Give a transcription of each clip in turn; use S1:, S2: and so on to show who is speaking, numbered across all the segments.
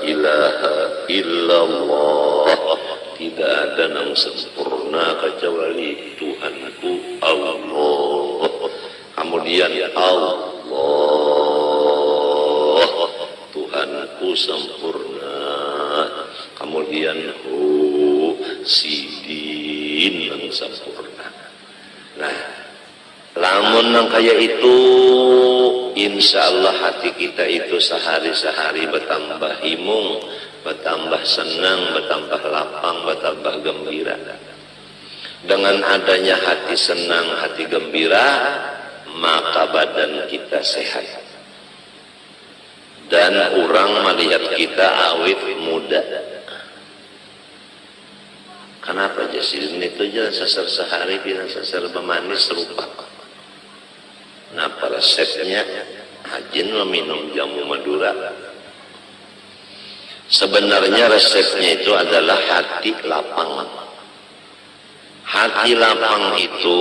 S1: ilaha illallah, tidak ada yang sempurna kecuali Tuhanku Allah. Kemudian Allah, Tuhanku sempurna. Kemudian sidin yang sempurna. Nah, lamun nang kaya itu, insya Allah hati kita itu sehari-sehari bertambah himung, bertambah senang, bertambah lapang, bertambah gembira. Dengan adanya hati senang, hati gembira, maka badan kita sehat. Dan orang melihat kita awet muda. Kenapa jasilin itu aja sasar sehari bilang sasar bemanis serupa. Kenapa resepnya? Hajin meminum jamu Madura. Sebenarnya resepnya itu adalah hati lapang. Hati lapang itu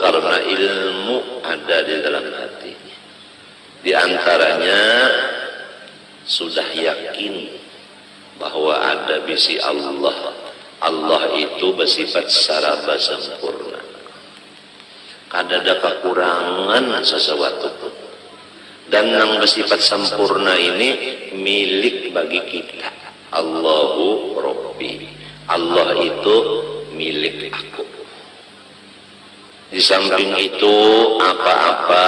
S1: karena ilmu ada di dalam hati. Di antaranya sudah yakin bahwa ada bisi Allah. Allah itu bersifat saraba sempurna. Kadada kekurangan sesuatu pun. Dan yang bersifat sempurna ini milik bagi kita. Allahu Rabbi. Allah itu milik aku. Di samping itu apa-apa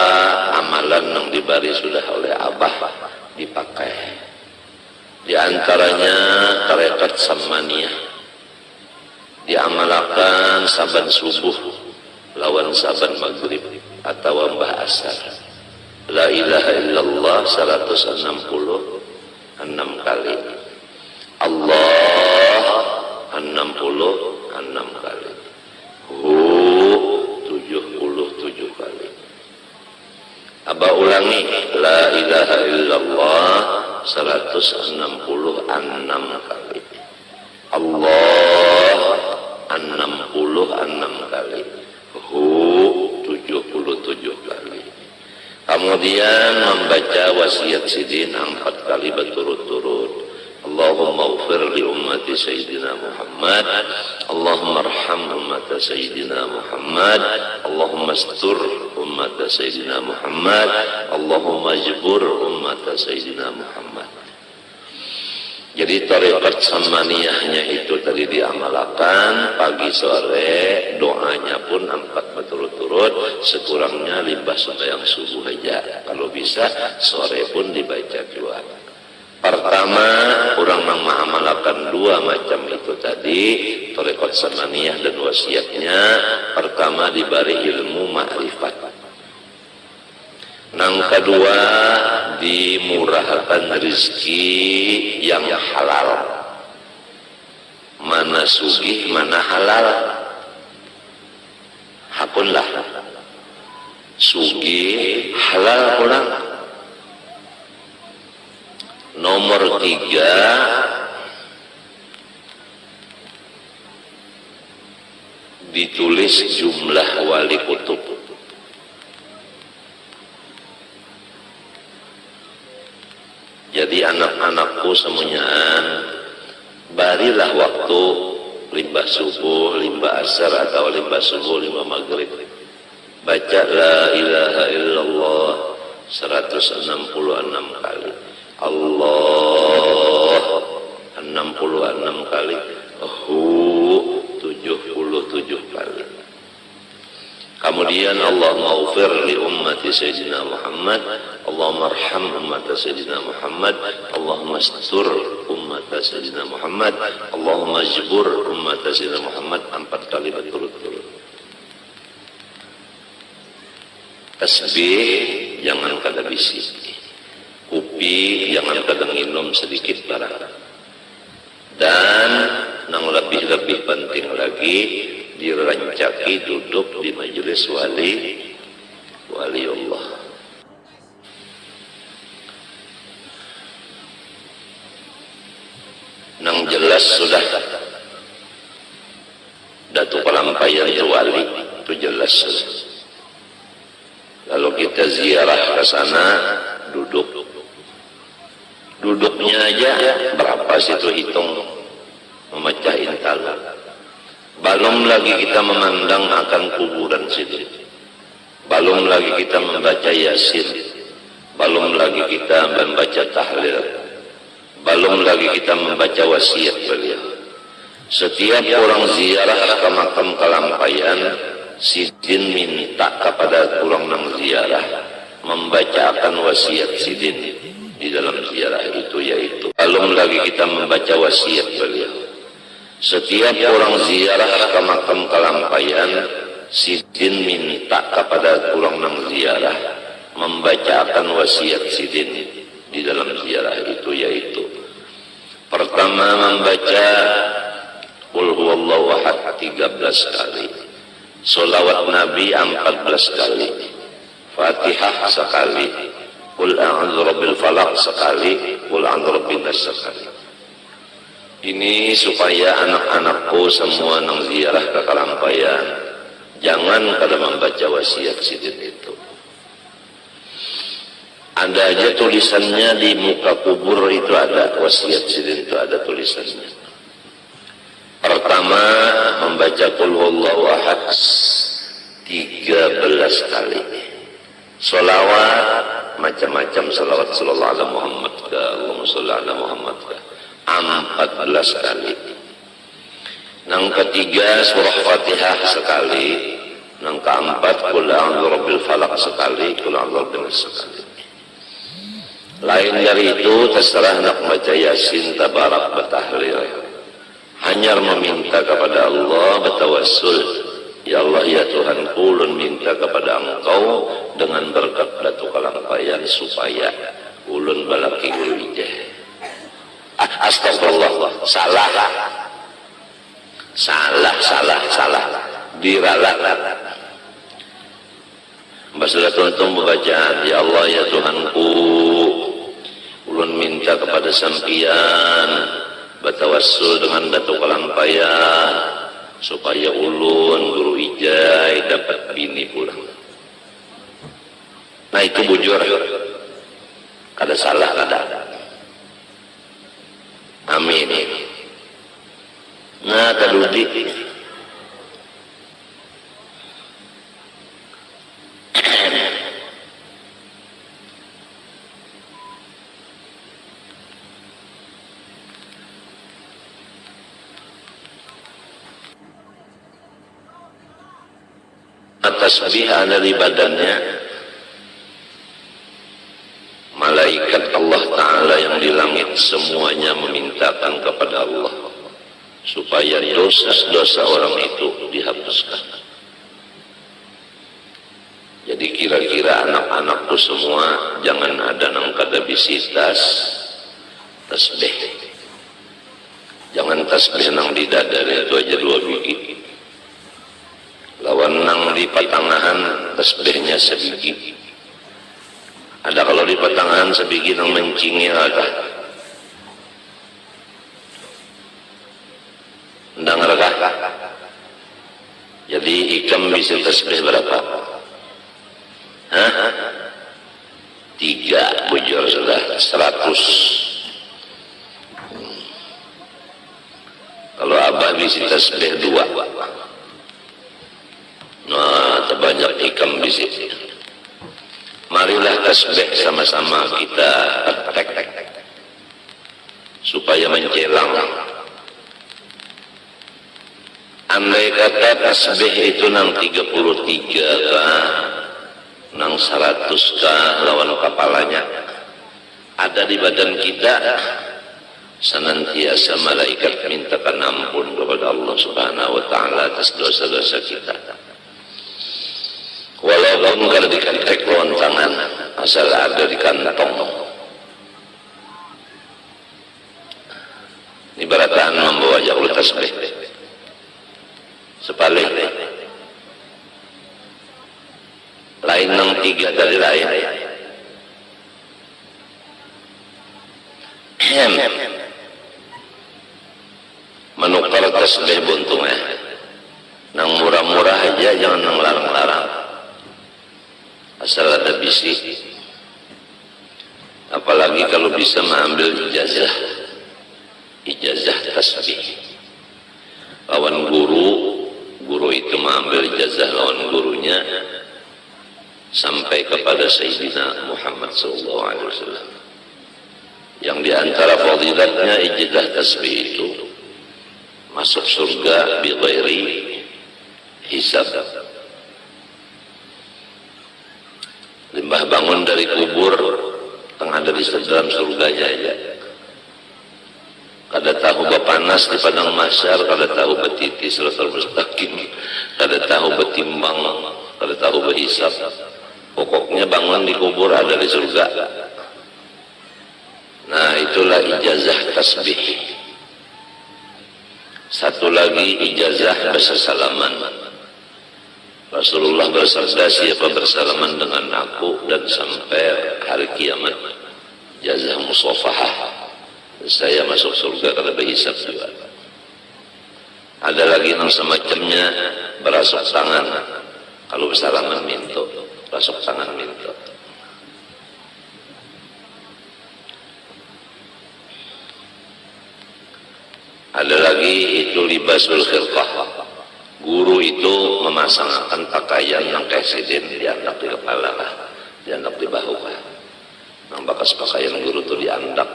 S1: amalan yang diberi sudah oleh Abah dipakai. Di antaranya tarekat Samaniyah. Diamalkan saban subuh lawan saban maghrib atau mbah asar. La ilaha illallah 166 kali. Allah 66 kali. Hu 77 kali. Aba ulangi, la ilaha illallah 166 kali. Allah 66 kali. Hu 77 kali. Kemudian membaca wasiat sidin 4 kali berturut-turut. Allahumma ufir li ummati Sayyidina Muhammad. Allahumma arham ummata Sayyidina Muhammad. Allahumma astur ummata Sayyidina Muhammad. Allahumma jbur ummata Sayyidina Muhammad. Jadi tarekat Samaniyahnya itu tadi diamalkan pagi sore, doanya pun 4 berturut-turut, sekurangnya 5 sembahyang subuh aja. Kalau bisa sore pun dibaca 2. Pertama, orang mengamalkan 2 macam itu tadi, tarekat Samaniyah dan wasiatnya. Pertama diberi ilmu ma'rifat. Yang kedua dimurahkan rezeki yang halal. Mana sugih, mana halal. Hapunlah sugih halal pulang. Nomor 3 ditulis jumlah wali kutub. Jadi anak-anakku semuanya barilah waktu 5 subuh, 5 asar atau 5 subuh, 5 maghrib. Baca la ilaha illallah 166 kali. Allah 66 kali. Hu 77 kali. Kemudian Allahumma ufir li ummati Sayyidina Muhammad. Allahumma arham ummata Sayyidina Muhammad. Allahumma astur ummata Sayyidina Muhammad. Allahumma jbur ummata Sayyidina Muhammad 4 kali berturut-turut. Tasbih jangan kada bisi. Kupi jangan kada minum sedikit barang. Dan yang lebih penting lagi, dirancaki duduk di majelis wali Allah. Nang jelas sudah datu pelampaian wali itu jelas. Kalau kita ziarah ke sana duduknya aja berapa pas itu hitung memecah intal. Belum lagi kita memandang akan kuburan situ. Belum lagi kita membaca Yasin. Belum lagi kita membaca tahlil. Belum lagi kita membaca wasiat beliau. Setiap orang ziarah ke makam Kalampayan, Sidin minta kepada orang nang ziarah membacakan wasiat Sidin di dalam ziarah itu, yaitu belum lagi kita membaca wasiat beliau. Setiap orang ziarah ke makam Kalampayan, Sidin minta kepada orang nang ziarah membacakan wasiat Sidin di dalam ziarah itu, yaitu pertama membaca Qul huwallahu ahad 13 kali, sholawat Nabi 14 kali, Fatihah sekali, Qul a'udzu birabbil falaq sekali, Qul a'udzu birabbin nas sekali. Ini supaya anak-anakku semua nang ziarah ke Kalampayan jangan pada membaca wasiat Sidin itu. Ada aja tulisannya di muka kubur itu, ada wasiat Sidin itu, ada tulisannya. Pertama membaca Qul huwallahu ahad 13 kali. Sholawat macam-macam, sholawat sallallahu alaihi Muhammad ka Allahumma sholli ala Muhammad ka 14 kali. Yang ketiga surah Fatihah sekali. Yang keempat Qul a'udzu birabbil falaq sekali, Qul a'udzu birabbin nas sekali. Lain dari itu terserah nak baca Yasin, tabarak, batahlil. Hanya meminta kepada Allah, bertawassul, ya Allah ya Tuhan, ulun minta kepada Engkau dengan berkat Batu Kalampayan supaya ulun balaki ulwijah. Astagfirullah, salah diralat. Masalah tuntung bacaan, ya Allah ya Tuhanku, ulun minta kepada sampian bertawassul dengan Batu Kalampayan supaya ulun guru ijai dapat bini pulang. Nah itu bujur, kada salah kada. Amin. Nah kadudi tasbih ada di badannya. Malaikat Allah Ta'ala yang di langit semuanya memintakan kepada Allah supaya dosa-dosa orang itu dihapuskan. Jadi kira-kira anak-anakku semua jangan ada nang kada bisi tasbih. Jangan tasbih nang di dada itu aja 2 biji. Lawan nang di patangahan tasbihnya sebiji. Ada kalau di patangahan sebiji nang mencingi ada. Ndang regah. Jadi ikam bisa tasbih berapa? Hah? 3 bujur sudah 100. Kalau abah bisa tasbih 2. Nah, terbanyak ikam bisi. Marilah tasbih sama-sama kita praktek supaya mencelang. Andai kata tasbih itu nang 33 kah, nang 100 kah lawan kepalanya ada di badan kita, senantiasa malaikat mintakan ampun kepada Allah Subhanahu wa Ta'ala atas dosa-dosa kita. Walaupun kalau dikantek lawan tangan, asal ada di kantong. Ini barataan membawa jauh tasbih. Sepalik. Lain nang 3 dari lain. Menukar tasbih buntungnya. Nang murah-murah aja, jangan nang larang-larang. Asal ada bisi. Apalagi kalau bisa mengambil ijazah. tasbih. Lawan guru itu mengambil ijazah lawan gurunya sampai kepada Sayyidina Muhammad SAW. Yang diantara fadilatnya ijazah tasbih itu masuk surga bi ghairi hisab. Limbah bangun dari kubur tengah dari dalam surganya aja. Kada tahu bepanas di padang mahsyar, kada tahu betiti siratal mustaqim, kada tahu betimbang, kada tahu berhisab. Pokoknya bangun di kubur ada di surga. Nah, itulah ijazah tasbih. Satu lagi ijazah bersalaman. Rasulullah bersabda, siapa bersalaman dengan aku dan sampai hari kiamat, ijazah musafahah, saya masuk surga kada berhisab juga. Ada lagi yang semacamnya berasuk tangan. Kalau bersalaman minta, berasuk tangan minta. Ada lagi itu libasul khilqah. Guru itu memasangkan pakaian yang presiden diandak di kepala, diandak di bahu. Nang bakas pakaian guru itu diandak.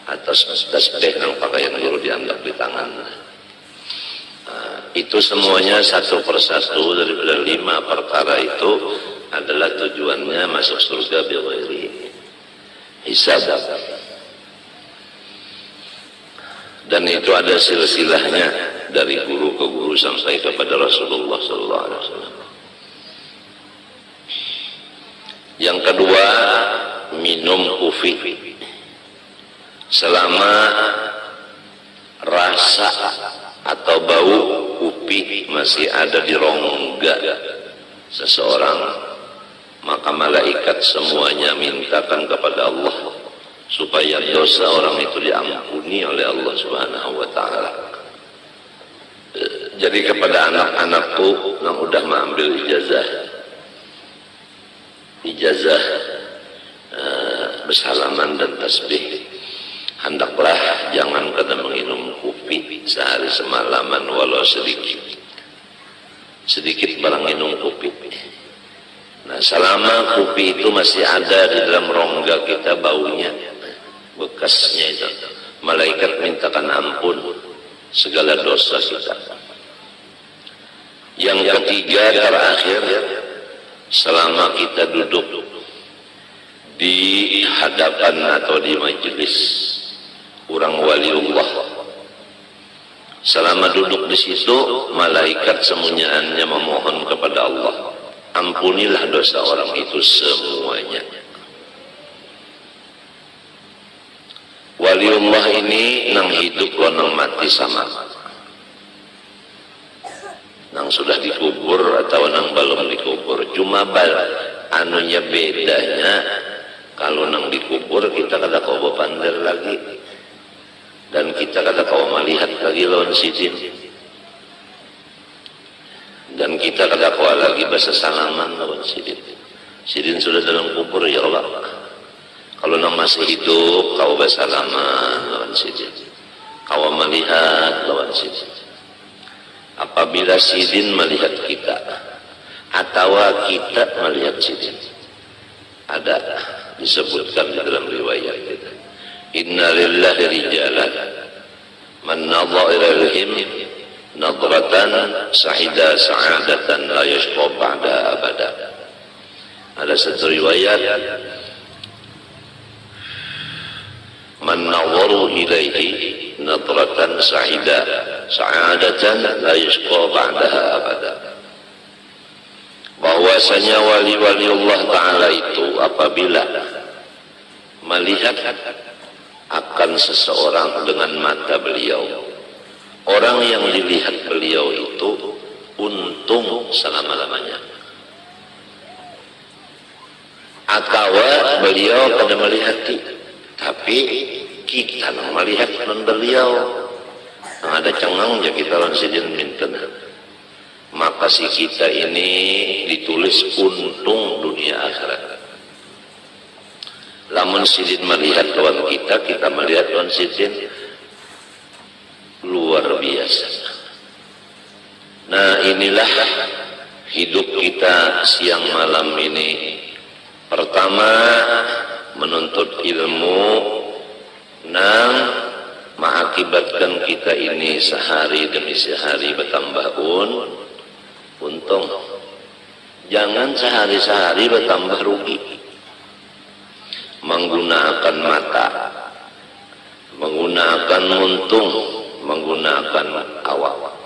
S1: Atas tasbih nang pakaian guru diandak di tangan. Itu semuanya satu persatu daripada 5 perkara itu adalah tujuannya masuk surga bi ghairi hisab. Dan itu ada silsilahnya dari guru ke guru sampai kepada Rasulullah SAW. Yang kedua, minum kufi. Selama rasa atau bau kupi masih ada di rongga seseorang, maka malaikat semuanya mintakan kepada Allah supaya dosa orang itu diampuni oleh Allah Subhanahu wa taala. Jadi kepada anak-anakku yang udah mengambil ijazah bersalaman dan tasbih, hendaklah jangan kena menginum kopi sehari semalaman walau sedikit barang minum kopi. Nah, selama kopi itu masih ada di dalam rongga kita, baunya, bekasnya itu, malaikat mintakan ampun segala dosa kita. Yang ketiga terakhir, selama kita duduk di hadapan atau di majelis orang waliullah, selama duduk di situ, malaikat semuanya memohon kepada Allah, ampunilah dosa orang itu semuanya. Waliullah ini nang hidup lo nang mati sama, nang sudah dikubur atau nang belum dikubur. Cuma anunya bedanya, kalau nang dikubur kita kada kau pandar lagi, dan kita kada kau melihat lagi lawan sidin, dan kita kada kau lagi bahasa salaman lawan sidin. Sidin sudah dalam kubur, ya Allah. Kalau nang masih hidup, kau bersalaman lawan sidin, kau melihat lawan sidin. Apabila sidin melihat kita, atau kita melihat sidin, ada disebutkan di dalam riwayat kita, inna lillahi rijalan man nadha ilaihim nadratan sa'ida sa'adatan la yashqa ba'da abada. Ada satu riwayat, man nawaru ilaihi nadratan sa'ida sa'adatan la yashqa ba'daha abada. Bahwasanya wali-wali Allah Ta'ala itu apabila melihat akan seseorang dengan mata beliau, orang yang dilihat beliau itu untung selama-lamanya. Atau beliau kada melihati, tapi kita melihat non beliau, ada cengangnya kita lansidin minten, maka si kita ini ditulis untung dunia akhirat. Lamun sidin melihat lawan kita, kita melihat lawan sidin, luar biasa. Nah, inilah hidup kita siang malam ini. Pertama, menuntut ilmu mengakibatkan kita ini sehari demi sehari bertambah untung. Jangan sehari-sehari bertambah rugi. Menggunakan mata, menggunakan muntung, menggunakan awak.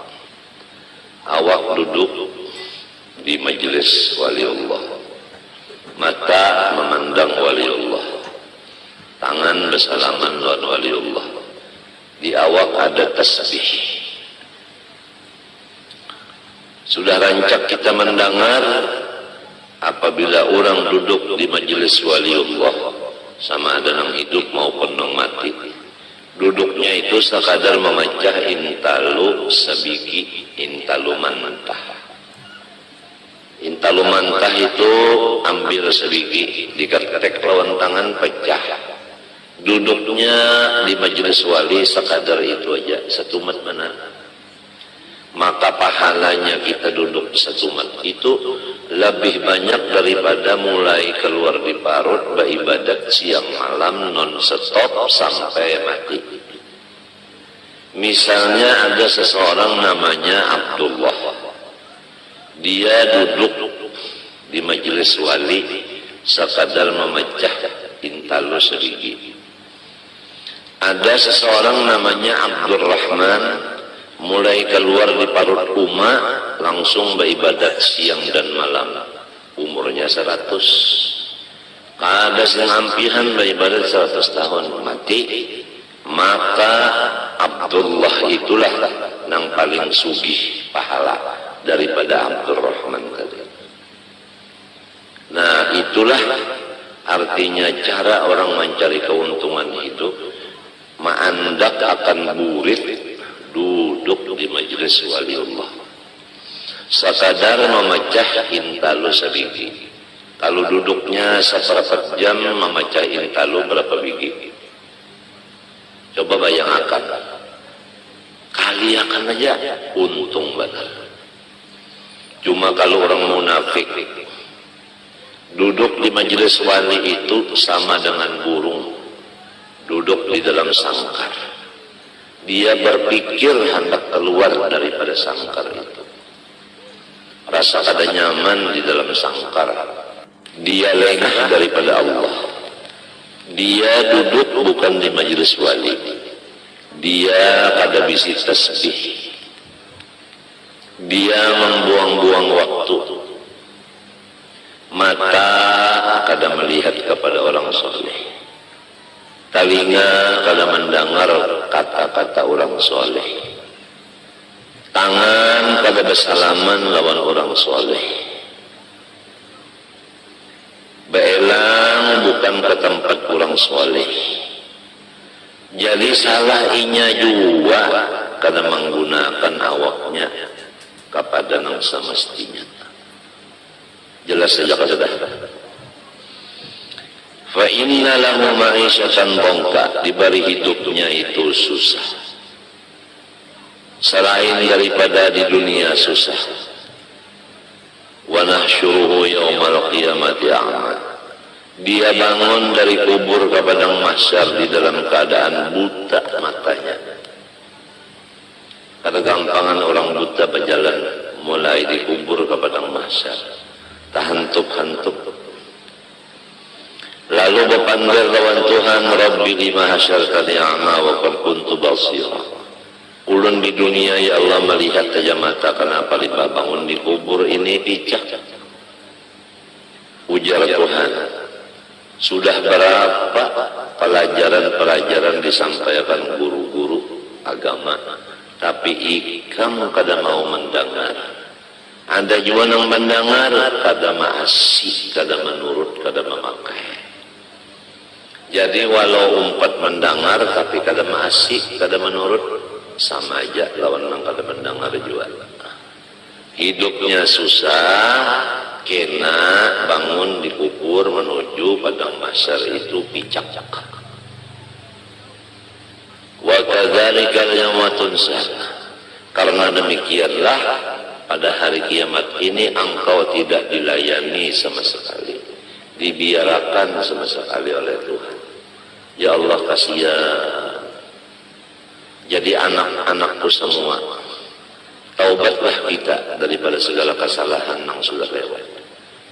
S1: Awak duduk di majelis waliullah, mata memandang waliullah, tangan bersalaman dengan waliullah, di awak ada tasbih. Sudah rancak kita mendengar apabila orang duduk di majelis waliullah, sama ada yang hidup maupun yang mati, duduknya itu sekadar memecah intalu sabiki, intalu mantah. Intalu mantah itu ambil sabiki, diketek lawan tangan pecah. Duduknya di majelis wali sekadar itu aja, setumat mana. Maka pahalanya kita duduk setumat itu lebih banyak daripada mulai keluar di parut beribadat siang malam non-stop sampai mati. Misalnya ada seseorang namanya Abdullah, dia duduk di majelis wali sekadar memecah intalu sedikit. Ada seseorang namanya Abdurrahman, mulai keluar di parut Uma langsung beribadat siang dan malam, umurnya 100. Ada sengampihan beribadat 100 tahun mati. Maka Abdullah itulah yang paling sugih pahala daripada Abdurrahman tadi. Nah, itulah artinya cara orang mencari keuntungan hidup. Ma'andak akan burit duduk di majelis waliullah, sekadar memecah intalu sedikit. Kalau duduknya seperempat jam memecah intalu berapa biji? Coba bayangkan, kali akan aja untung benar. Cuma kalau orang munafik duduk di majelis wali itu sama dengan burung duduk di dalam sangkar. Dia berpikir hendak keluar daripada sangkar itu. Rasa kada nyaman di dalam sangkar. Dia lengah daripada Allah. Dia duduk bukan di majelis wali. Dia kada bisi tasbih. Dia membuang-buang waktu. Mata kada melihat kepada orang soleh. Telinga kada mendengar kata-kata orang soleh. Tangan kada bersalaman lawan orang soleh. Beelang bukan ke tempat orang soleh. Jadi salah inya juga kada menggunakan awaknya kepada yang semestinya. Jelas saja sudah. Fa inna lahu ma'isyatan dongka, diberi hidupnya itu susah. Selain daripada di dunia susah. Wa nahsyuruhu yaumal qiyamati a'ma. Dia bangun dari kubur ke padang mahsyar di dalam keadaan buta matanya. Kada gampangan orang buta berjalan mulai di kubur ke padang mahsyar. Tahantup-hantup. Lalu berpanggil lawan Tuhan, Rabbi lima hasyartani a'ma wa qad kuntu basira. Ulun di dunia ya Allah melihat saja mata, kenapa lipat bangun di kubur ini picak? Ujar Tuhan, sudah berapa pelajaran-pelajaran disampaikan guru-guru agama, tapi ikam kada mau mendengar. Ada juga yang mendengar, kada masih, kada menurut, kada memakai. Jadi walau umpat mendengar tapi kada masih, kada menurut, sama aja lawan nang kada mendengar juga. Hidupnya susah, kena bangun di kubur menuju padang mahsyar itu picak. Wa kadzalikal yauma tunsa. Karena demikianlah pada hari kiamat ini engkau tidak dilayani sama sekali, dibiarkan sama sekali oleh Tuhan. Ya Allah, kasihan. Jadi anak-anakku semua, taubatlah kita daripada segala kesalahan yang sudah lewat.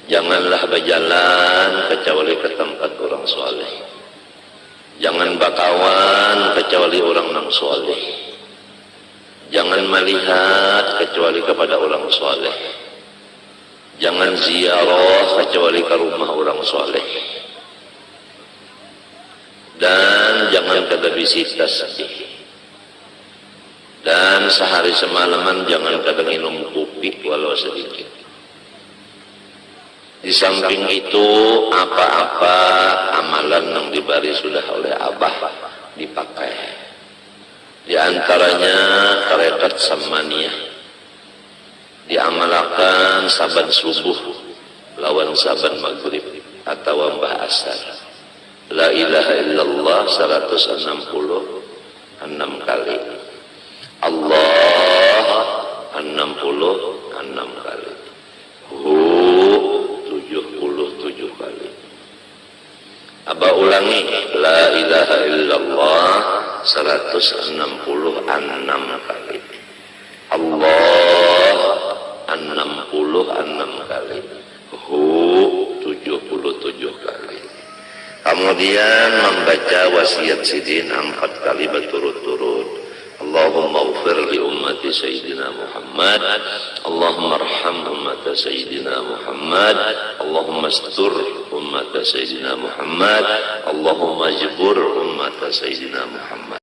S1: Janganlah berjalan kecuali ke tempat orang soleh. Jangan bakawan kecuali orang yang soleh. Jangan melihat kecuali kepada orang soleh. Jangan ziarah kecuali ke rumah orang soleh. Dan jangan kada bisitas. Dan sehari semalaman jangan kada minum kopi walau sedikit. Di samping itu apa-apa amalan yang diberi sudah oleh Abah dipakai. Di antaranya tarekat samaniyah diamalkan saban subuh lawan saban maghrib atau mbah asar. La ilaha illallah 166 kali. Allah 66 kali. Hu 77 kali. Aba ulangi, la ilaha illallah 166 kali. Allah 66 kali. Hu 77 kali. Kemudian membaca wasiat sidin 4 kali berturut-turut. Allahumma ighfir li ummati Sayyidina Muhammad, Allahumma arham ummata Sayyidina Muhammad, Allahumma astur ummata Sayyidina Muhammad, Allahumma jbur ummata Sayyidina Muhammad.